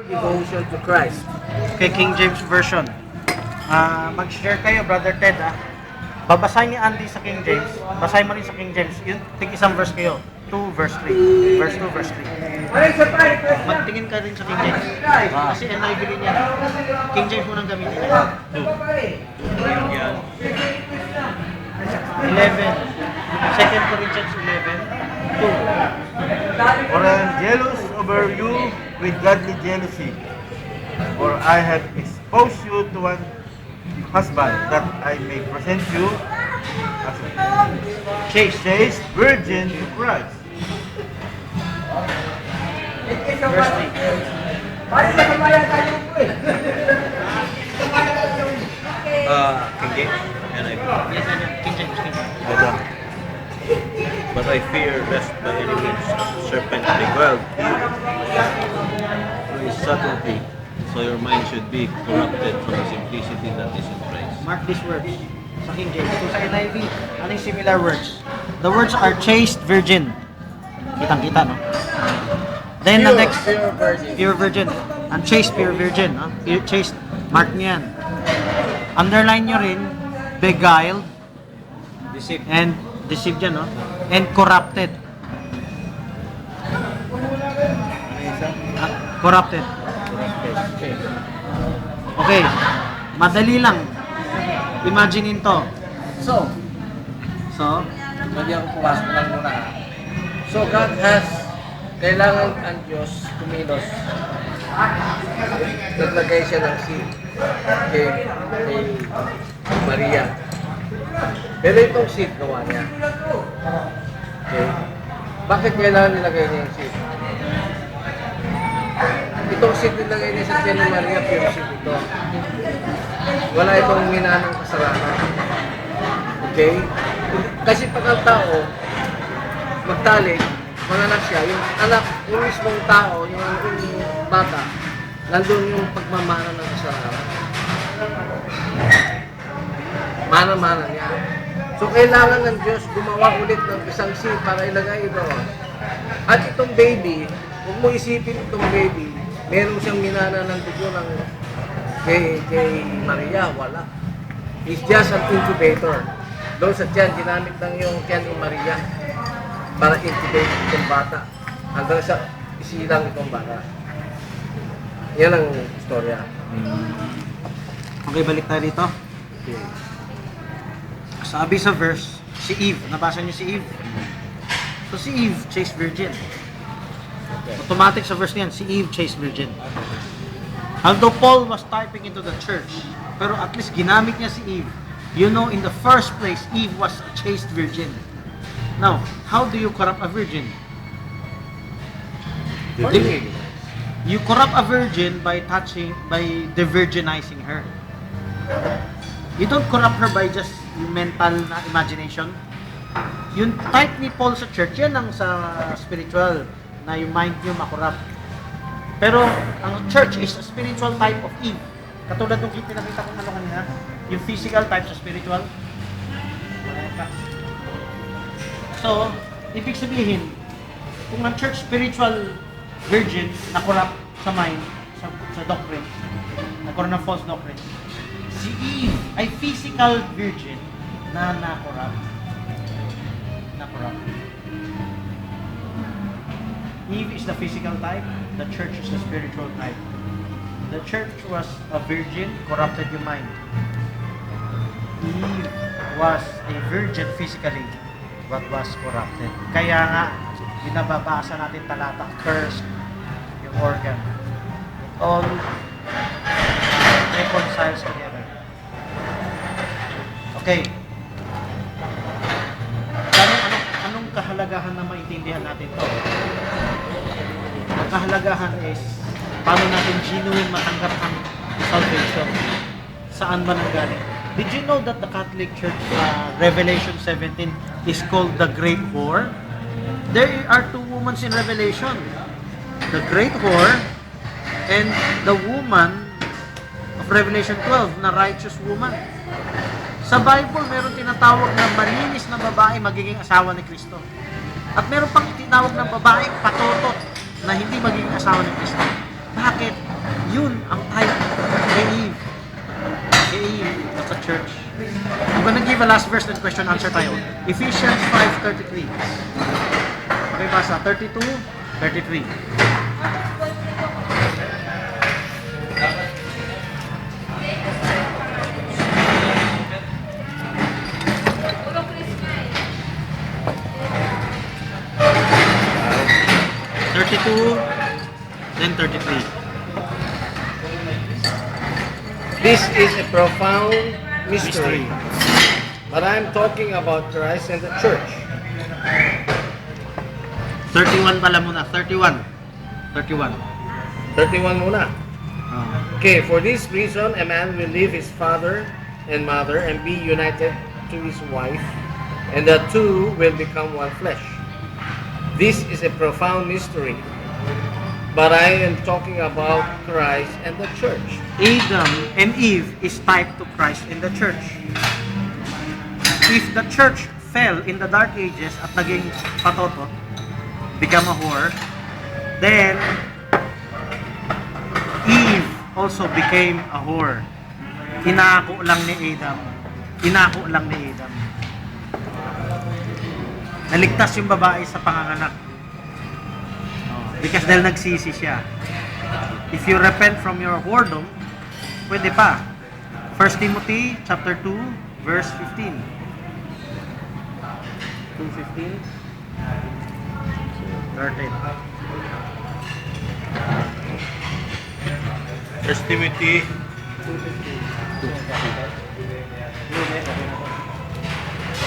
devotion to Christ. Okay, King James Version. Mag-share kayo, Brother Ted, Babasahin ni Andy sa King James. Basahin mo rin sa King James. Yun, isang verse kayo. 2 verse 3. Verse 2, verse 3. Magtingin ka rin sa King James. Kasi NIV rin yan. King James mo nang gamitin niya. 11. 2 Corinthians 11. 2. For I am jealous over you with godly jealousy, for I have exposed you to one husband, that I may present you as a chaste virgin to Christ. Verse 3. King James? NIV. Yes, King James. Ito. But I fear lest by any means serpent beguiled you through his subtlety, so your mind should be corrupted from the simplicity that is in Christ. Mark these words sa King James. So sa NIV, anong similar words? The words are chaste virgin. Kitang-kita, no? Then the next, pure virgin. And chaste, pure virgin. No? Chaste, mark niyan. Underline nyo rin, beguiled, Deceit. and deceived yan, no? And corrupted. Corrupted. Okay. Madali lang. Imaginein to. So, hindi ako pumasok lang muna. So, God has, kailangan ang Diyos kumilos. Naglagay siya ng seed kay Maria. Pero itong seed gawa niya. Okay? Bakit kailangan nilagay niya yung seed? Itong seed nilagay niya sa tiyan ni Maria, pure seed ito. Wala itong minanang kasalanan. Okay? Kasi pag ang tao magtalik, manganak siya, yung anak, yung mismong tao, yung bata, nandun yung pagmamana ng kasalanan. Mana-mana niya. So, kailangan ng Diyos gumawa ulit ng isang seed para ilagay ito. At itong baby, huwag mo isipin itong baby, meron siyang minana ng dugo ng kay Maria, wala. He's just an incubator. Doon sa tiyan, ginamit lang yung tiyan ni Maria para incubate itong bata. Hanggang sa isilang itong bata. Yan ang istorya. Okay, balik tayo dito. Sabi sa verse, si Eve. Nabasa niyo si Eve? So si Eve, chaste virgin. Automatic sa verse niyan, si Eve, chaste virgin. Although Paul was typing into the church, pero at least ginamit niya si Eve. You know, in the first place, Eve was a chaste virgin. Now, how do you corrupt a virgin? You corrupt a virgin by de-virginizing her. You don't corrupt her by just yung mental na imagination. Yung type ni Paul sa church, yan ang sa spiritual, na yung mind nyo makorrupt. Pero, ang church is a spiritual type of Eve. Katulad nung pinakita ko kanina, yung physical type sa spiritual. So, ibig sabihin, kung ang church spiritual virgin na corrupt sa mind, sa doctrine, nagkaroon ng false doctrine, si Eve ay physical virgin na na-corrupt. Eve is the physical type, the church is the spiritual type. The church was a virgin, corrupted yung mind. Eve was a virgin physically, but was corrupted. Kaya nga, binababasa natin talata, cursed yung organ. It all reconciles together. Okay. Anong kahalagahan na maintindihan natin to? Ang kahalagahan is paano natin genuine matanggap ang salvation. Saan ba nanggaling? Did you know that the Catholic Church, Revelation 17, is called the Great Whore? There are two women in Revelation. The Great Whore and the woman of Revelation 12, na righteous woman. Sa Bible, meron tinatawag na malinis na babae magiging asawa ni Kristo. At meron pang tinatawag na babae patotot na hindi magiging asawa ni Kristo. Bakit? give a last verse then question answer tayo. Ephesians 5:33. Okay, basa 32, 33. Then 33. This is a profound mystery. But I'm talking about Christ and the church. 31 pala muna, 31. 31. 31 muna. Ah. Okay, for this reason, a man will leave his father and mother and be united to his wife, and the two will become one flesh. This is a profound mystery, but I am talking about Christ and the church. Adam and Eve is tied to Christ in the church. If the church fell in the dark ages at naging patotot, become a whore, then Eve also became a whore. Inako lang ni Adam. Inako lang ni Adam. Naligtas yung babae sa panganganak. Because dahil nagsisi siya. If you repent from your whoredom, pwede pa. 1 Timothy chapter 2, verse 15. 2:15. 13. 1 Timothy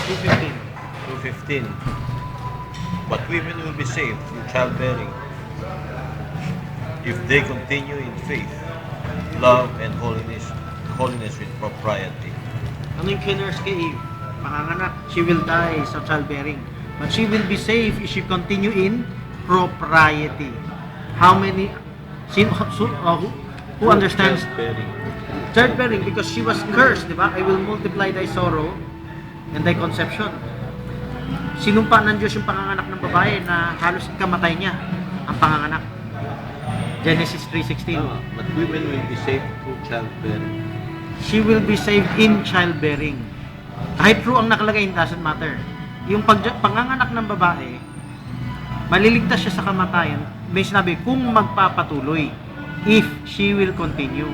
2:15. 2:15. But women will be saved through childbearing if they continue in faith, love, and holiness with propriety. Ano yung kinurse kay Eve? Panganganak. She will die sa childbearing. But she will be saved if she continue in propriety. How many? Who understands? Childbearing. Childbearing, because she was cursed, di ba? I will multiply thy sorrow and thy conception. Sinumpa ng Diyos yung panganganak ng babae na halos ikamatay niya ang panganganak. Genesis 3:16. But women will be saved through childbearing. She will be saved in childbearing. Kahit true ang nakalagay, it doesn't matter. Yung panganganak ng babae, maliligtas siya sa kamatayan. May sinabi, kung magpapatuloy, if she will continue.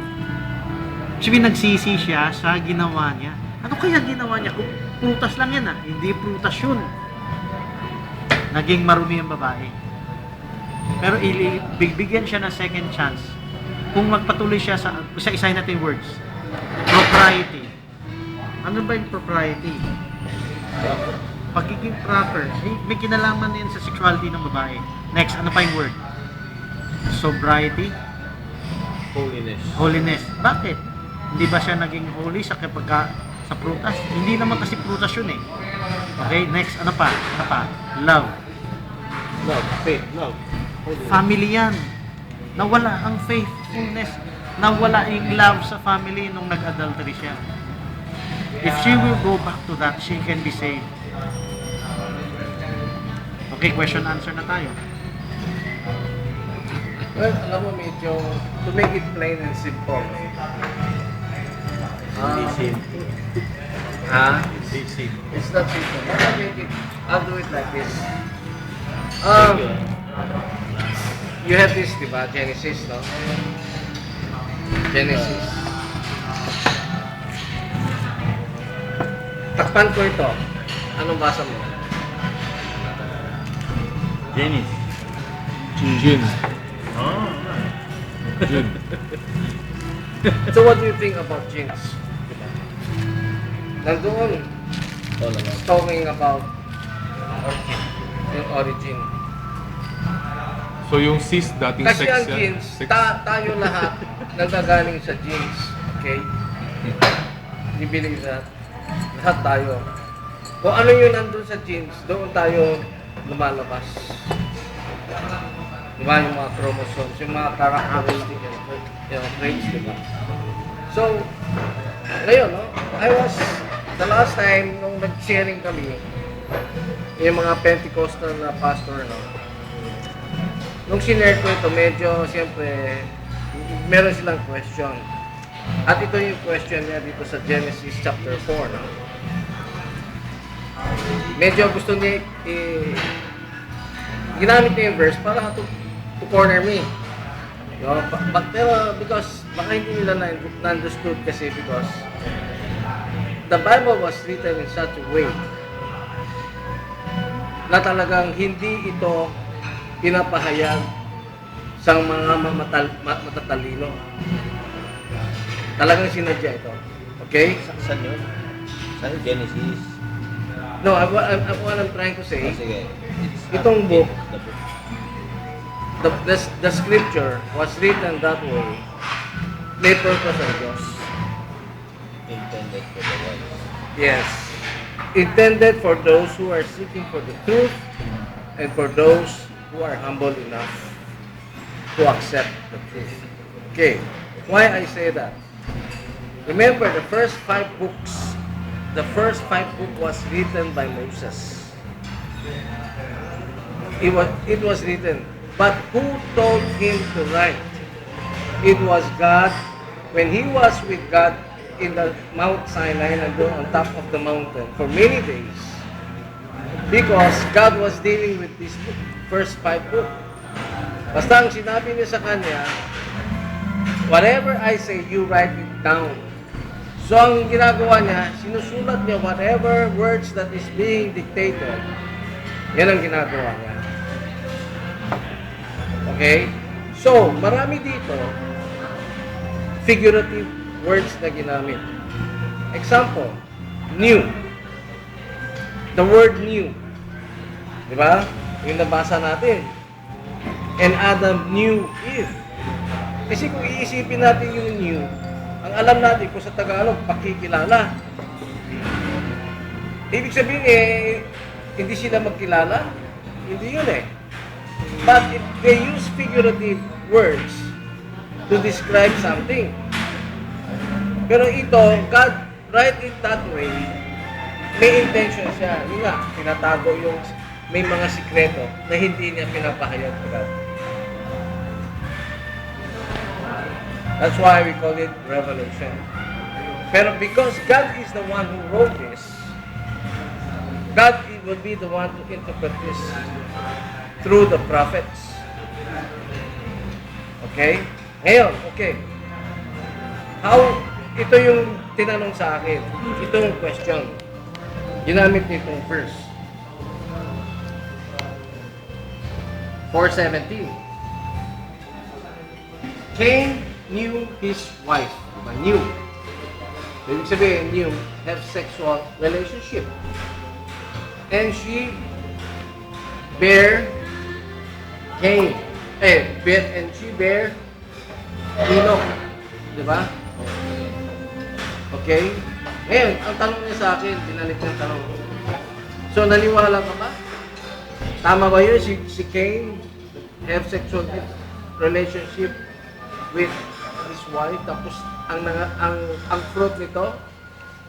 Sabi, nagsisi siya sa ginawa niya. Ano kaya ginawa niya? Kung prutas lang yan hindi prutas yun. Naging marumi ang babae. Pero bigyan siya ng second chance. Kung magpatuloy siya sa isa-isahin natin words. Propriety. Ano ba yung propriety? Pagiging proper. May kinalaman din sa sexuality ng babae. Next, ano pa yung word? Sobriety. Holiness. Holiness. Bakit? Hindi ba siya naging holy sa prutas? Hindi naman kasi prutas yun eh. Okay, next, ano pa? Love. Love, faith, love. Family yan. Nawala ang faithfulness. Nawala yung love sa family nung nag-adultery siya. If she will go back to that, she can be saved. Okay, question answer na tayo. Well, alam mo medyo, to make it plain and simple. Hindi simple. Hindi simple. It's not simple. I'll do it like this. You have this, di ba? Genesis, no? Genesis. Takpan ko ito. Anong basa mo? Genesis. Jin. So what do you think about jinx? Diba? Nandoon, talking about yung origin. So yung cis dating Kasi sex ang yan? genes, Sex? tayo lahat nanggagaling sa genes. Okay? You believe that? Lahat tayo. Kung ano yung nandun sa genes, doon tayo lumalabas. Diba yung mga chromosomes, yung mga characteristic and traits, diba? So, ngayon, no? The last time, nung nag-sharing kami, yung mga Pentecostal na pastor, no? Nung sinare ko ito, medyo, siyempre, meron silang question. At ito yung question niya dito sa Genesis chapter 4, no? medyo gusto niya ginamit niya yung verse para to corner me. No? Pero because baka hindi nila na-understood kasi because the Bible was written in such a way na talagang hindi ito pinapahayag sa mga matatalino. Talagang sinadya ito. Okay? Saan yun? Saan yung Genesis? No, what I'm trying to say, Sige. itong book, The book. the scripture was written that way, may purpose of Diyos. Intended for the wise. Yes. Intended for those who are seeking for the truth and for those who are humble enough to accept the truth. Okay. Why I say that? Remember, the first 5 books was written by Moses. It was written. But who told him to write? It was God. When he was with God in the Mount Sinai, on top of the mountain for many days, because God was dealing with this book, first 5 books. Basta ang sinabi niya sa kanya, whatever I say, you write it down. So ang ginagawa niya, sinusulat niya whatever words that is being dictated. Yan ang ginagawa niya. Okay? So, marami dito figurative words na ginamit. Example, new. The word new. Di ba? Yung nabasa natin. And Adam knew Eve. Kasi kung iisipin natin yung new, ang alam natin kung sa Tagalog, pakikilala. Ibig sabihin hindi sila magkilala. Hindi yun eh. But if they use figurative words to describe something. Pero ito, God write it that way, may intention siya. Yun nga, tinatago yung may mga sikreto na hindi niya pinapahayag to God. That's why we call it revelation. Pero because God is the one who wrote this, God will be the one to interpret this through the prophets. Okay? Ngayon, okay. How, ito yung tinanong sa akin. Ito yung question. Ginamit nitong verse. 4:17. Cain knew his wife. Diba? Knew. Ibig sabihin, knew, have sexual relationship. And she bear Cain. And she bear Enoch. Diba? Okay? Ngayon, ang tanong niya sa akin, binalik yung tanong. So, naniwala ka ba? Tama ba yun? Si Cain have sexual relationship with his wife, tapos ang fruit nito,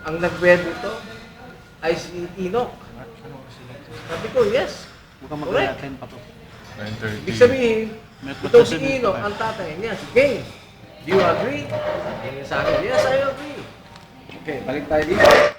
ang nag-bear nito, ay si Enoch. Sabi ko, yes. Mukhang Correct. mag-attend pa to. 9:30. Ibig sabihin, May ito si pagkasabi Enoch, pa. ang tatay niya, si Cain. Do you agree? Sabi niya sa akin, yes, I agree. Okay, balik tayo dito.